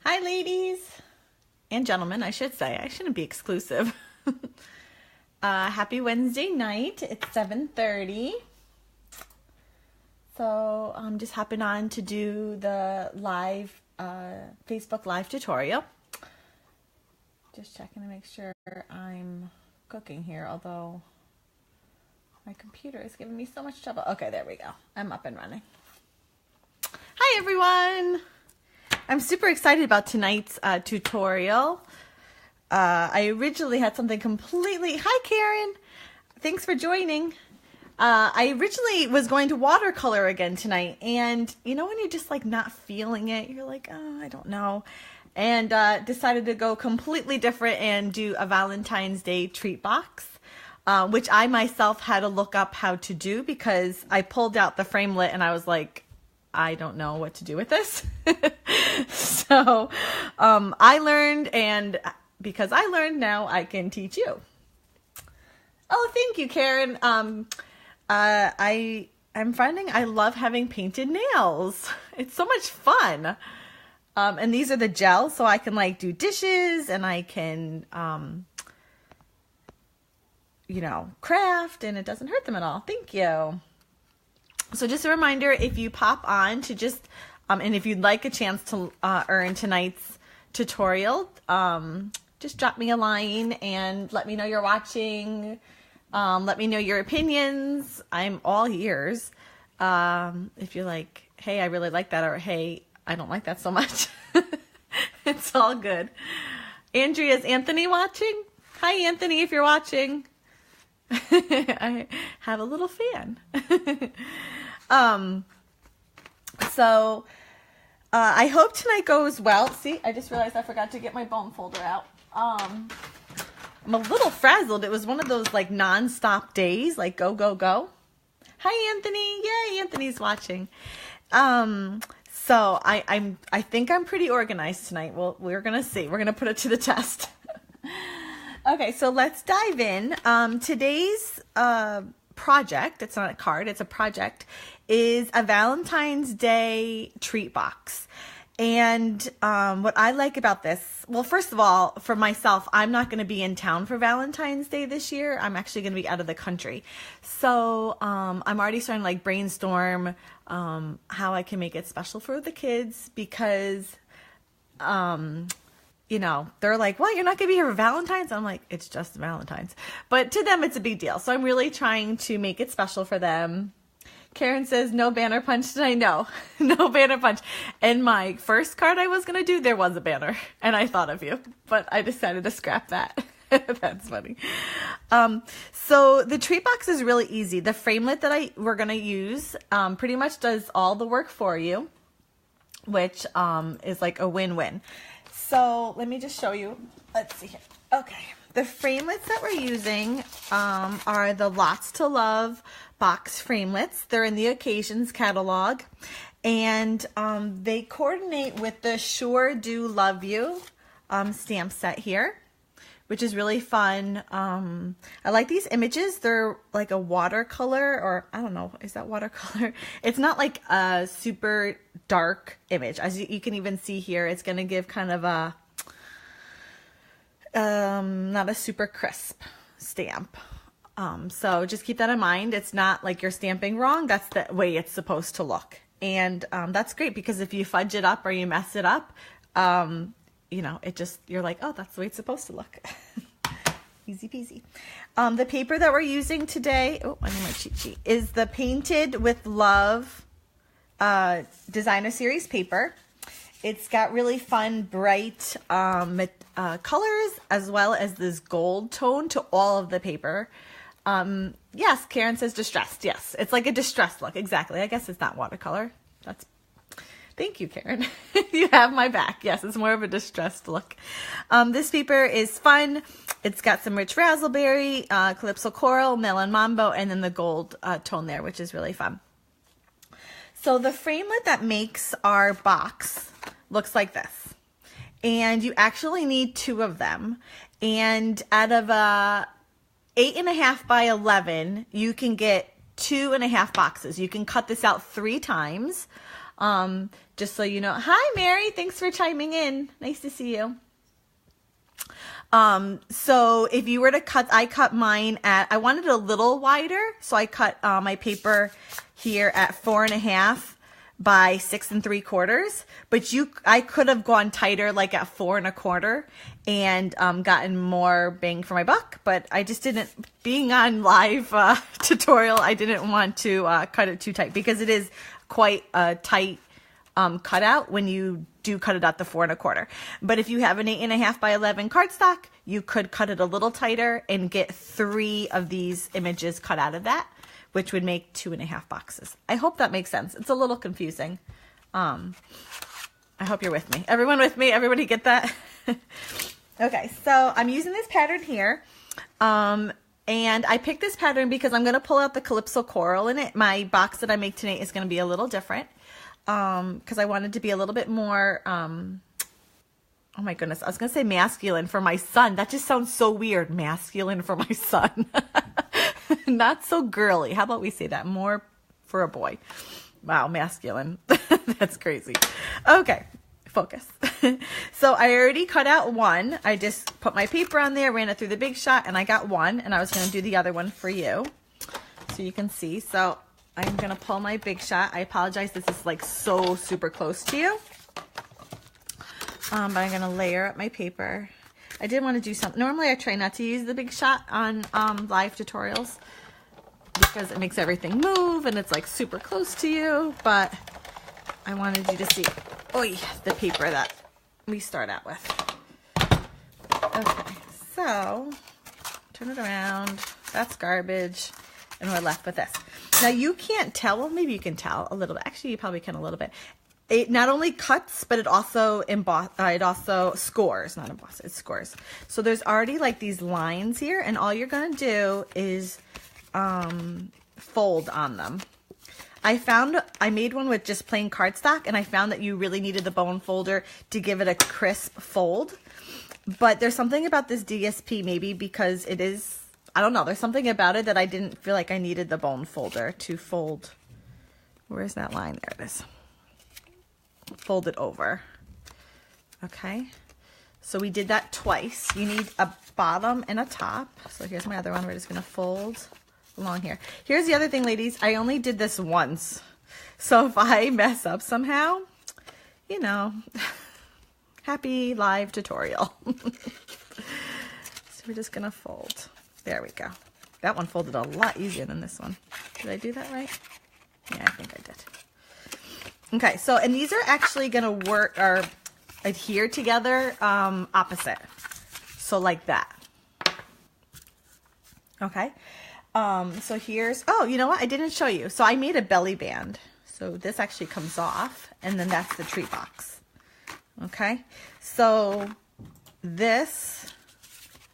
Hi, ladies and gentlemen, I should say. I shouldn't be exclusive. Happy Wednesday night. It's 7:30. So I'm just hopping on to do the live Facebook live tutorial. Just checking to make sure I'm cooking here, although my computer is giving me so much trouble. Okay, there we go. I'm up and running. Hi, everyone. I'm super excited about tonight's tutorial. I originally had something completely... Hi, Karen. Thanks for joining. I originally was going to watercolor again tonight, and you know when you're just like not feeling it, you're like, oh, I don't know, and decided to go completely different and do a Valentine's Day treat box, which I myself had to look up how to do because I pulled out the framelit and I was like, I don't know what to do with this. So I learned, and because I learned, now I can teach you. Oh, thank you, Karen. I'm finding I love having painted nails. It's so much fun. And these are the gels, so I can like do dishes, and I can, craft, and it doesn't hurt them at all. Thank you. So just a reminder, if you pop on to just, and if you'd like a chance to earn tonight's tutorial, just drop me a line and let me know you're watching. Let me know your opinions. I'm all ears. If you're like, hey, I really like that, or hey, I don't like that so much. It's all good. Andrea, is Anthony watching? Hi, Anthony, if you're watching. I have a little fan. I hope tonight goes well. See, I just realized I forgot to get my bone folder out. I'm a little frazzled. It was one of those like non-stop days, like go, go, go. Hi, Anthony. Yay, Anthony's watching. So I think I'm pretty organized tonight. Well, we're going to see. We're going to put it to the test. Okay, so let's dive in. Today's project, it's not a card, it's a project, is a Valentine's Day treat box. And what I like about this, well, first of all, for myself, I'm not going to be in town for Valentine's Day this year. I'm actually going to be out of the country. So I'm already starting to like brainstorm how I can make it special for the kids because, they're like, well, you're not going to be here for Valentine's? I'm like, it's just Valentine's. But to them, it's a big deal. So I'm really trying to make it special for them. Karen says, no banner punch tonight. No, no banner punch. And my first card I was going to do, there was a banner. And I thought of you. But I decided to scrap that. That's funny. So the treat box is really easy. The framelit that we're going to use pretty much does all the work for you, which is like a win-win. So let me just show you. Let's see here. Okay. The framelits that we're using are the Lots to Love box framelits. They're in the Occasions catalog. And they coordinate with the Sure Do Love You stamp set here, which is really fun. I like these images. They're like a watercolor, or I don't know, is that watercolor? It's not like a super dark image. As you can even see here, it's going to give kind of a, not a super crisp stamp. So just keep that in mind. It's not like you're stamping wrong. That's the way it's supposed to look. And that's great because if you fudge it up or you mess it up, it just, you're like, oh, that's the way it's supposed to look. Easy peasy. The paper that we're using today, oh, I need my cheat sheet, is the Painted with Love Designer Series paper. It's got really fun, bright colors, as well as this gold tone to all of the paper. Yes, Karen says distressed. Yes, it's like a distressed look. Exactly. I guess it's not watercolor. Thank you, Karen. You have my back. Yes, it's more of a distressed look. This paper is fun. It's got some rich raspberry, calypso coral, melon mambo, and then the gold tone there, which is really fun. So the framelit that makes our box looks like this. And you actually need 2 of them. And out of a 8.5 by 11, you can get 2.5 boxes. You can cut this out 3 times. Just so you know. Hi, Mary. Thanks for chiming in. Nice to see you. So if you were to cut, I cut mine at, I wanted it a little wider. So I cut my paper here at 4.5 by 6 3/4. But I could have gone tighter, like at 4 1/4, and gotten more bang for my buck. But I just didn't, being on live tutorial, I didn't want to cut it too tight because it is quite a tight cutout when you do cut it at the 4 1/4. But if you have an 8.5 by 11 cardstock, you could cut it a little tighter and get 3 of these images cut out of that, which would make 2.5 boxes. I hope that makes sense. It's a little confusing. I hope you're with me. Everyone with me? Everybody get that? Okay, so I'm using this pattern here. And I picked this pattern because I'm going to pull out the Calypso Coral in it. My box that I make tonight is going to be a little different. Because I wanted to be a little bit more, oh my goodness, I was going to say masculine for my son. That just sounds so weird, masculine for my son. Not so girly. How about we say that? More for a boy. Wow, masculine. That's crazy. Okay, focus. So I already cut out one. I just put my paper on there, ran it through the Big Shot, and I got one. And I was going to do the other one for you so you can see. So I'm going to pull my Big Shot. I apologize. This is like so super close to you. But I'm going to layer up my paper. I did want to do something. Normally I try not to use the Big Shot on live tutorials because it makes everything move and it's like super close to you. But I wanted you to see the paper that we start out with. Okay, so turn it around. That's garbage. And we're left with this. Now you can't tell, well maybe you can tell a little bit. Actually you probably can a little bit. It not only cuts, but it also scores, not emboss, it scores. So there's already like these lines here, and all you're gonna do is fold on them. I made one with just plain cardstock, and I found that you really needed the bone folder to give it a crisp fold. But there's something about this DSP, maybe because it is, I don't know, there's something about it that I didn't feel like I needed the bone folder to fold. Where's that line? There it is. Fold it over. Okay, so we did that twice. You need a bottom and a top. So here's my other one. We're just gonna fold along here. Here's the other thing, ladies. I only did this once, so if I mess up somehow, you know, happy live tutorial. So we're just gonna fold. There we go. That one folded a lot easier than this one. Did I do that right? Yeah, I think I did. Okay, so, and these are actually going to work or adhere together opposite. So like that. Okay. So here's, oh, you know what? I didn't show you. So I made a belly band. So this actually comes off, and then that's the tree box. Okay. So this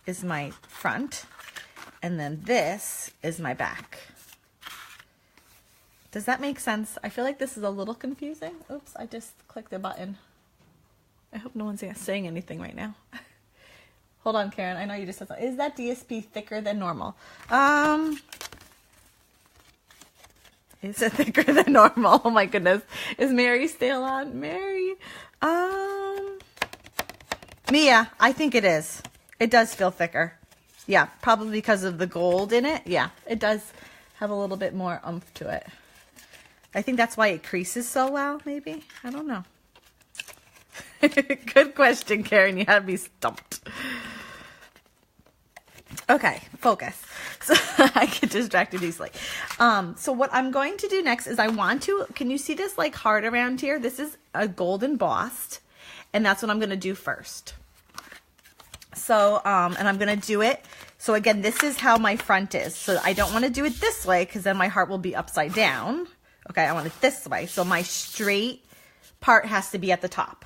is my front, and then this is my back. Does that make sense? I feel like this is a little confusing. Oops, I just clicked the button. I hope no one's saying anything right now. Hold on, Karen. I know you just said something. Is that DSP thicker than normal? Is it thicker than normal? Oh my goodness. Is Mary still on? Mary? Mia, I think it is. It does feel thicker. Yeah, probably because of the gold in it. Yeah, it does have a little bit more oomph to it. I think that's why it creases so well, maybe. I don't know. Good question, Karen. You had me stumped. Okay, focus. So I get distracted easily. So what I'm going to do next is I want to, can you see this like heart around here? This is a gold embossed, and that's what I'm going to do first. So, and I'm going to do it. So again, this is how my front is. So I don't want to do it this way because then my heart will be upside down. Okay, I want it this way. So my straight part has to be at the top.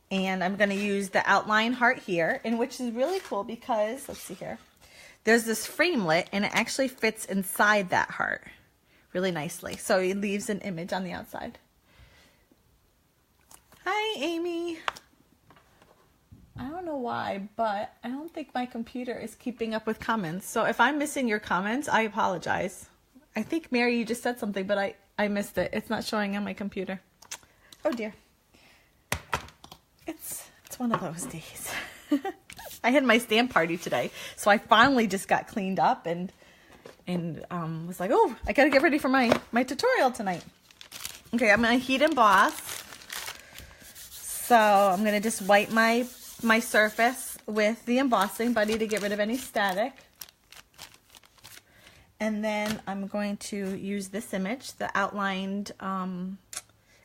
And I'm going to use the outline heart here, and which is really cool because, let's see here, there's this framelit, and it actually fits inside that heart really nicely. So it leaves an image on the outside. Hi, Amy. I don't know why, but I don't think my computer is keeping up with comments. So if I'm missing your comments, I apologize. I think, Mary, you just said something, but I missed it. It's not showing on my computer. Oh dear. It's one of those days. I had my stamp party today, so I finally just got cleaned up and was like, oh, I gotta get ready for my tutorial tonight. Okay, I'm gonna heat emboss. So I'm gonna just wipe my surface with the embossing buddy to get rid of any static. And then I'm going to use this image, the outlined, and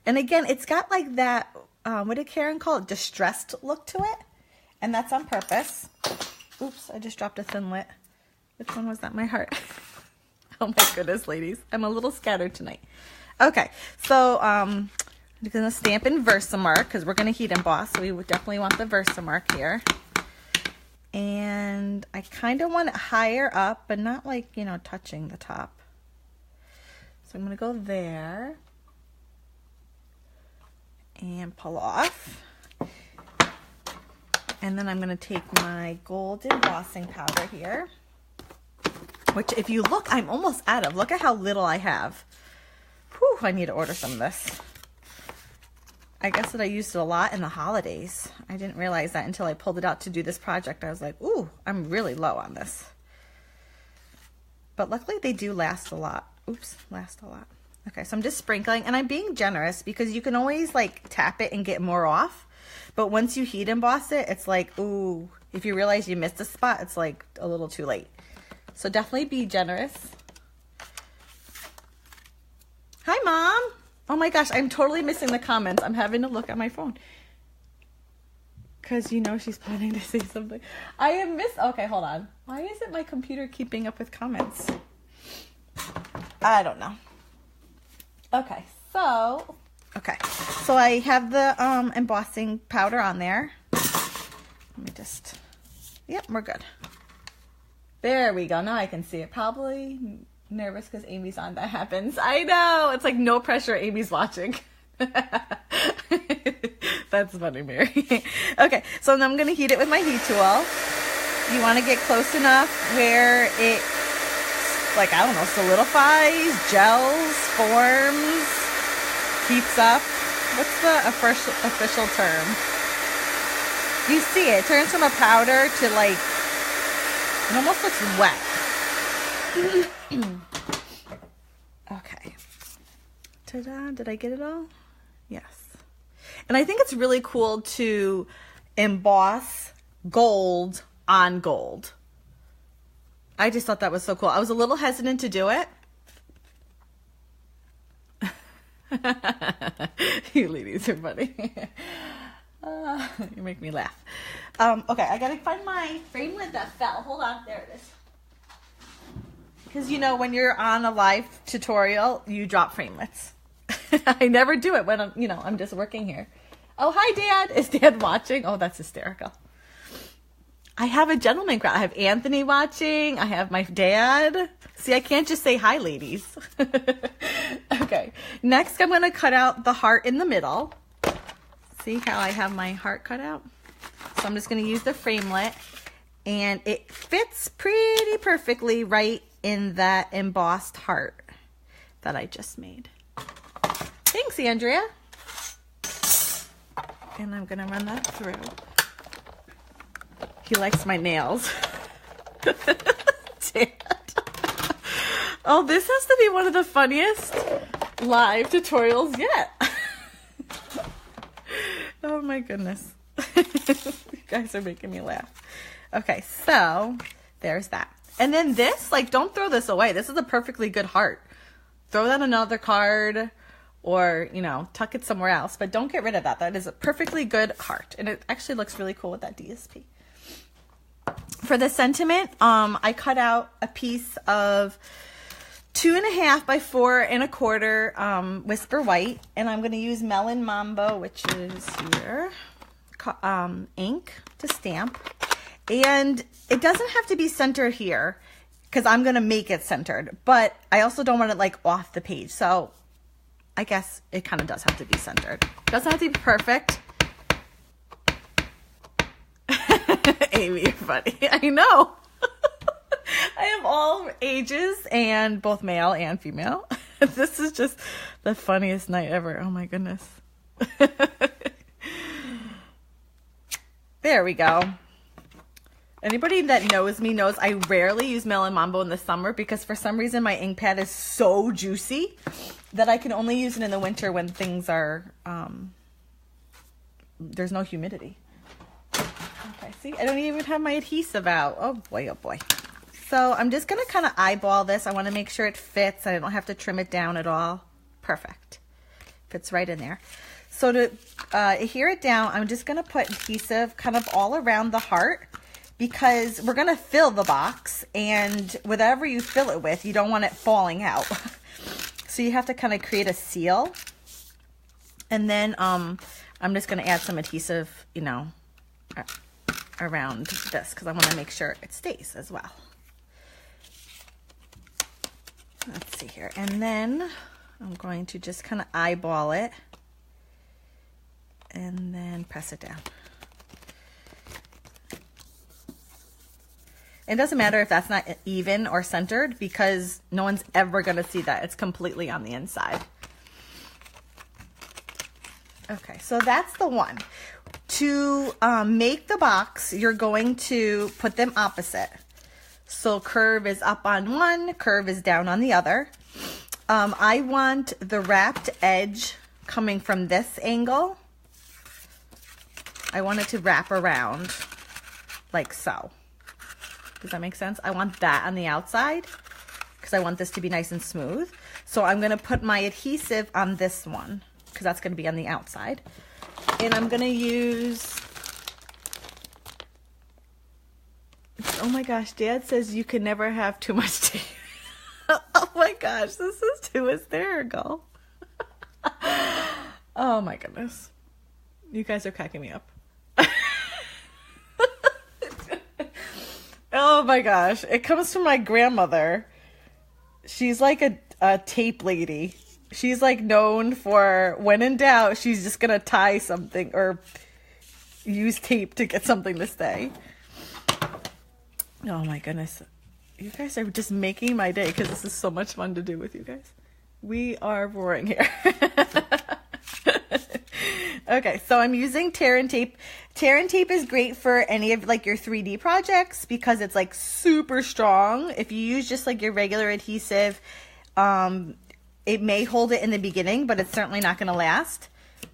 again, it's got like that, what did Karen call it? Distressed look to it. And that's on purpose. Oops, I just dropped a Thinlit. Which one was that? My heart. Oh my goodness, ladies. I'm a little scattered tonight. Okay, so I'm going to stamp in Versamark because we're going to heat emboss. So we would definitely want the Versamark here. And I kind of want it higher up, but not like, you know, touching the top. So I'm going to go there and pull off. And then I'm going to take my gold embossing powder here, which if you look, I'm almost out of. Look at how little I have. Whew, I need to order some of this. I guess that I used it a lot in the holidays. I didn't realize that until I pulled it out to do this project. I was like, ooh, I'm really low on this. But luckily they do last a lot. Oops, last a lot. Okay, so I'm just sprinkling, and I'm being generous because you can always like tap it and get more off. But once you heat emboss it, it's like, ooh, if you realize you missed a spot, it's like a little too late. So definitely be generous. Hi, Mom. Oh my gosh, I'm totally missing the comments. I'm having to look at my phone. Because you know she's planning to say something. I have missed, okay, hold on. Why isn't my computer keeping up with comments? I don't know. Okay, so I have the embossing powder on there. Let me just, yep, we're good. There we go. Now I can see it. Probably nervous because Amy's on. That happens. I know. It's like no pressure. Amy's watching. That's funny, Mary. Okay, so I'm going to heat it with my heat tool. You want to get close enough where it, like, I don't know, solidifies, gels, forms, heats up. What's the official term? You see it. It turns from a powder to like, it almost looks wet. Okay. Ta-da. Did I get it all? Yes. And I think it's really cool to emboss gold on gold. I just thought that was so cool. I was a little hesitant to do it. You ladies are funny. You make me laugh. Okay, I gotta find my framelit that fell. Hold on, there it is. Because you know, when you're on a live tutorial, you drop framelits. I never do it when I'm just working here. Oh, hi, Dad. Is Dad watching? Oh, that's hysterical. I have a gentleman crowd. I have Anthony watching. I have my dad. See, I can't just say hi, ladies. Okay. Next, I'm going to cut out the heart in the middle. See how I have my heart cut out? So I'm just going to use the framelit. And it fits pretty perfectly right in that embossed heart that I just made. Thanks, Andrea. And I'm going to run that through. He likes my nails. Dad. Oh, this has to be one of the funniest live tutorials yet. Oh my goodness. You guys are making me laugh. Okay, so there's that. And then this, like, don't throw this away. This is a perfectly good heart. Throw that on another card or, tuck it somewhere else. But don't get rid of that. That is a perfectly good heart. And it actually looks really cool with that DSP. For the sentiment, I cut out a piece of 2.5 by 4 1/4 Whisper White, and I'm going to use Melon Mambo, which is here, ink to stamp. And it doesn't have to be centered here because I'm going to make it centered, but I also don't want it like off the page. So I guess it kind of does have to be centered. It doesn't have to be perfect. Amy, you're funny. I know. I have all ages and both male and female. This is just the funniest night ever. Oh my goodness. There we go. Anybody that knows me knows I rarely use Melon Mambo in the summer because for some reason my ink pad is so juicy that I can only use it in the winter when things are, there's no humidity. Okay, see, I don't even have my adhesive out. Oh boy, oh boy. So I'm just going to kind of eyeball this. I want to make sure it fits. I don't have to trim it down at all. Perfect. Fits right in there. So to adhere it down, I'm just going to put adhesive kind of all around the heart because we're going to fill the box, and whatever you fill it with, you don't want it falling out. So you have to kind of create a seal. And then I'm just going to add some adhesive, you know, around this because I want to make sure it stays as well. Let's see here. And then I'm going to just kind of eyeball it and then press it down. It doesn't matter if that's not even or centered because no one's ever going to see that. It's completely on the inside. Okay, so that's the one. To make the box, you're going to put them opposite. So curve is up on one, curve is down on the other. I want the wrapped edge coming from this angle. I want it to wrap around like so. Does that make sense? I want that on the outside because I want this to be nice and smooth. So I'm going to put my adhesive on this one because that's going to be on the outside. And I'm going to use, oh my gosh, Dad says you can never have too much tape. Oh my gosh, this is too hysterical. Oh my goodness. You guys are cracking me up. Oh my gosh. It comes from my grandmother. She's like a tape lady. She's like known for when in doubt, she's just going to tie something or use tape to get something to stay. Oh my goodness. You guys are just making my day because this is so much fun to do with you guys. We are roaring here. Okay, so I'm using tear and tape. Tear and tape is great for any of like your 3D projects because it's like super strong. If you use just like your regular adhesive, it may hold it in the beginning, but it's certainly not going to last.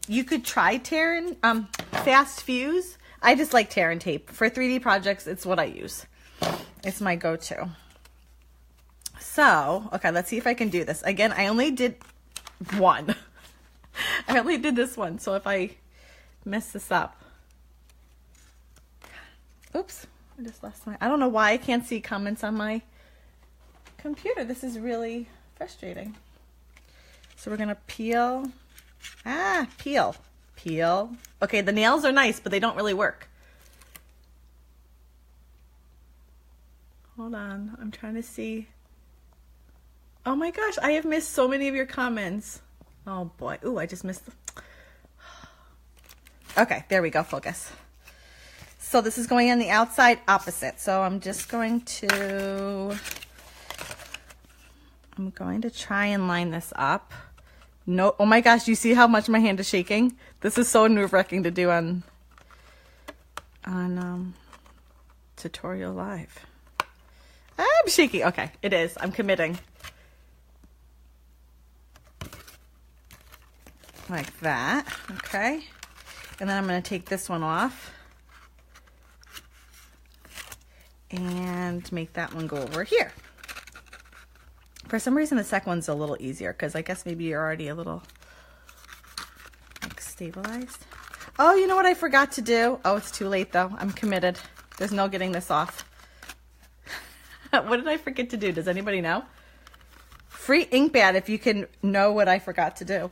You could try tear and fast fuse. I just like tear and tape. For 3D projects, it's what I use. It's my go-to. So, okay, let's see if I can do this. Again, I only did one. I only did this one, so if I mess this up. Oops, I just lost my, I don't know why I can't see comments on my computer. This is really frustrating. So we're gonna peel, peel. Okay, the nails are nice, but they don't really work. Hold on, I'm trying to see. Oh my gosh, I have missed so many of your comments. Oh boy. Ooh, I just missed. Okay, there we go. Focus. So this is going on the outside opposite. So I'm just going to try and line this up. No, oh my gosh, you see how much my hand is shaking? This is so nerve-wracking to do on tutorial live. I'm shaking. Okay, it is. I'm committing. Like that, okay? And then I'm going to take this one off and make that one go over here. For some reason, the second one's a little easier because I guess maybe you're already a little like stabilized. Oh, you know what I forgot to do? Oh, it's too late though. I'm committed. There's no getting this off. What did I forget to do? Does anybody know? Free ink pad if you can know what I forgot to do.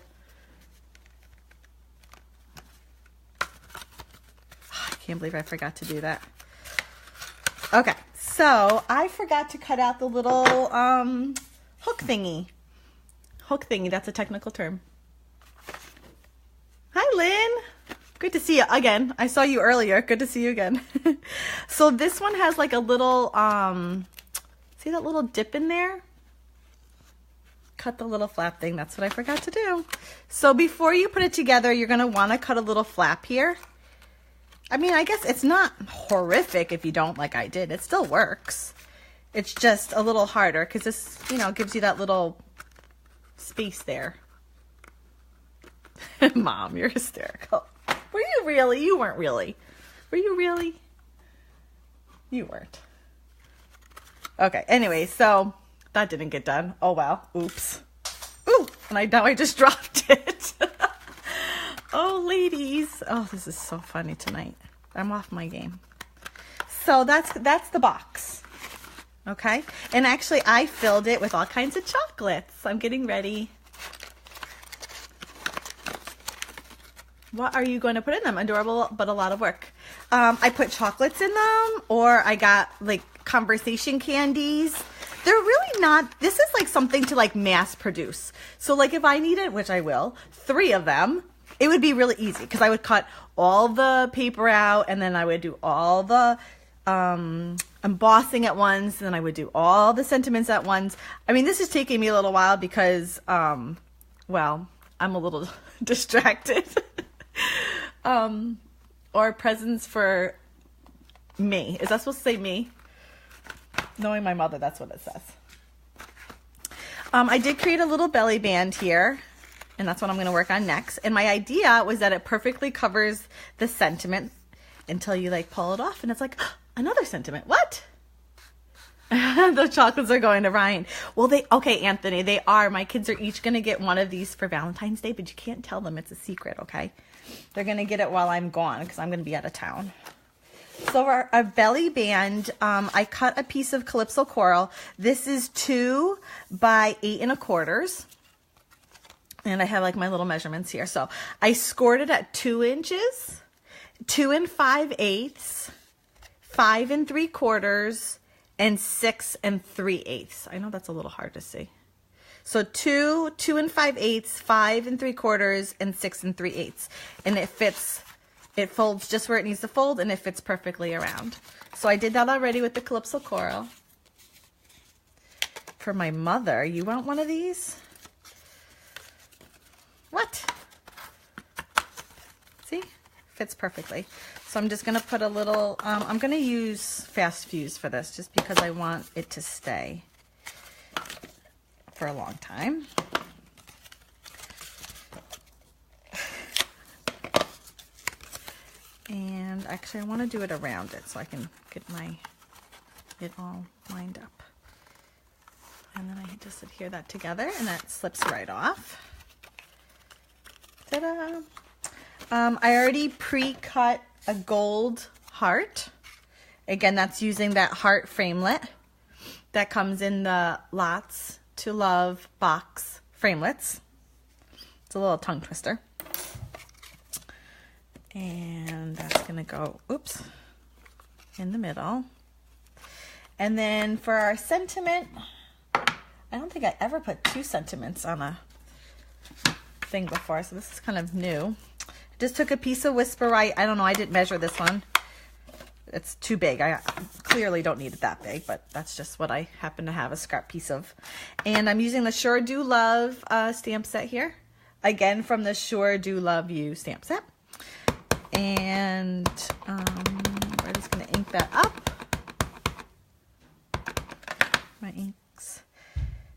Can't believe I forgot to do that. Okay, so I forgot to cut out the little hook thingy. Hook thingy, that's a technical term. Hi, Lynn. Good to see you again. I saw you earlier. Good to see you again. So this one has like a little, see that little dip in there? cut the little flap thing. That's what I forgot to do. So before you put it together, you're going to want to cut a little flap here. I mean, I guess it's not horrific if you don't like I did. It still works. It's just a little harder because this, you know, gives you that little space there. Mom, you're hysterical. Were you really? You weren't really. Were you really? You weren't. Okay, anyway, so that didn't get done. Oh, well. Oops. Ooh, and now I just dropped it. Oh, ladies. Oh, this is so funny tonight. I'm off my game. So that's the box. Okay? And actually, I filled it with all kinds of chocolates. I'm getting ready. What are you going to put in them? Adorable, but a lot of work. I put chocolates in them, or I got like conversation candies. They're really not, this is like something to like mass produce. So like if I needed, which I will, 3 of them, it would be really easy because I would cut all the paper out and then I would do all the embossing at once, and then I would do all the sentiments at once. I mean, this is taking me a little while because, well, I'm a little distracted. Or presents for me. Is that supposed to say me? Knowing my mother, that's what it says. I did create a little belly band here, and that's what I'm going to work on next. And my idea was that it perfectly covers the sentiment until you like pull it off, and it's like, oh, another sentiment. What? The chocolates are going to Ryan. Well, okay, Anthony, they are. My kids are each going to get one of these for Valentine's Day, but you can't tell them. It's a secret, okay? They're going to get it while I'm gone because I'm going to be out of town. So for our belly band, I cut a piece of Calypso coral. This is 2 by 8 1/4. And I have like my little measurements here. So I scored it at 2 inches, 2 5/8, 5 3/4, and 6 3/8. I know that's a little hard to see. So 2 5/8, 5 3/4, and 6 3/8. And it fits, it folds just where it needs to fold, and it fits perfectly around. So I did that already with the Calypso coral. For my mother, you want one of these? What? See? Fits perfectly. So I'm just going to put a little, I'm going to use Fast Fuse for this just because I want it to stay for a long time. And actually I want to do it around it so I can get it all lined up. And then I just adhere that together and that slips right off. Ta-da! I already pre-cut a gold heart. Again, that's using that heart framelit that comes in the Lots to Love box framelits. It's a little tongue twister. And that's going to go, oops, in the middle. And then for our sentiment, I don't think I ever put 2 sentiments on a thing before, so this is kind of new. Just took a piece of Whisperite. I don't know, I didn't measure this one. It's too big. I clearly don't need it that big, but that's just what I happen to have a scrap piece of. And I'm using the Sure Do Love stamp set here. Again, from the Sure Do Love You stamp set. And we're just going to ink that up. My inks.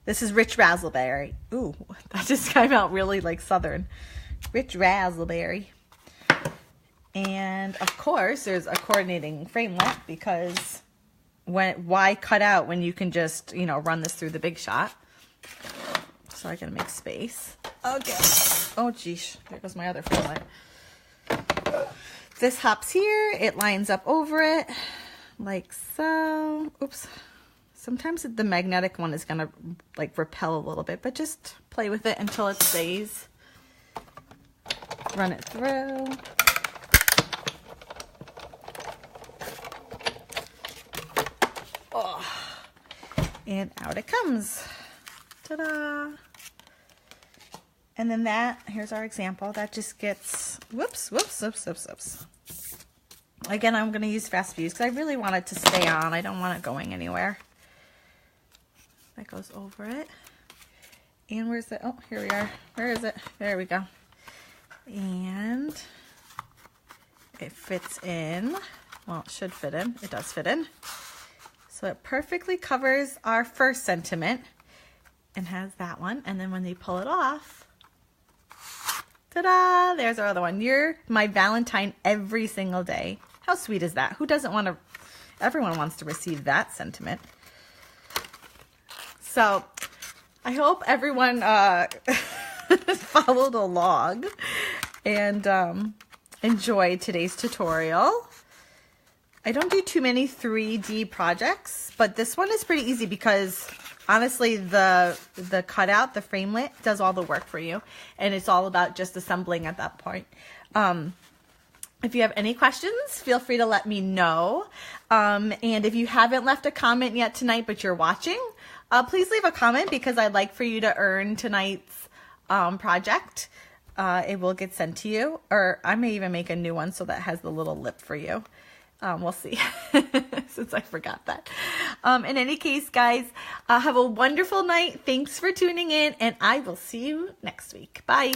This is Rich Razzleberry. Ooh, that just came out really like Southern. Rich Razzleberry. And of course, there's a coordinating framelit because why cut out when you can just, you know, run this through the Big Shot. So I can make space. Okay. Oh, geez. There goes my other framelit. This hops here. It lines up over it like so. Oops. Sometimes the magnetic one is going to like repel a little bit, but just play with it until it stays. Run it through. Oh. And out it comes. Ta-da! And then that, here's our example, that just gets, whoops. Again, I'm going to use Fast Fuse because I really want it to stay on. I don't want it going anywhere. That goes over it. And where's it? Oh, here we are. Where is it? There we go. And it fits in. Well, it should fit in. It does fit in. So it perfectly covers our first sentiment and has that one. And then when they pull it off, ta-da, there's our other one. You're my Valentine every single day. How sweet is that? Who doesn't want to, everyone wants to receive that sentiment. So I hope everyone followed along and enjoyed today's tutorial. I don't do too many 3D projects, but this one is pretty easy because honestly the cutout, the framelit, does all the work for you, and it's all about just assembling at that point. If you have any questions, feel free to let me know. And if you haven't left a comment yet tonight, but you're watching, please leave a comment because I'd like for you to earn tonight's project. It will get sent to you, or I may even make a new one so that has the little lip for you. We'll see, since I forgot that. In any case, guys, have a wonderful night. Thanks for tuning in, and I will see you next week. Bye.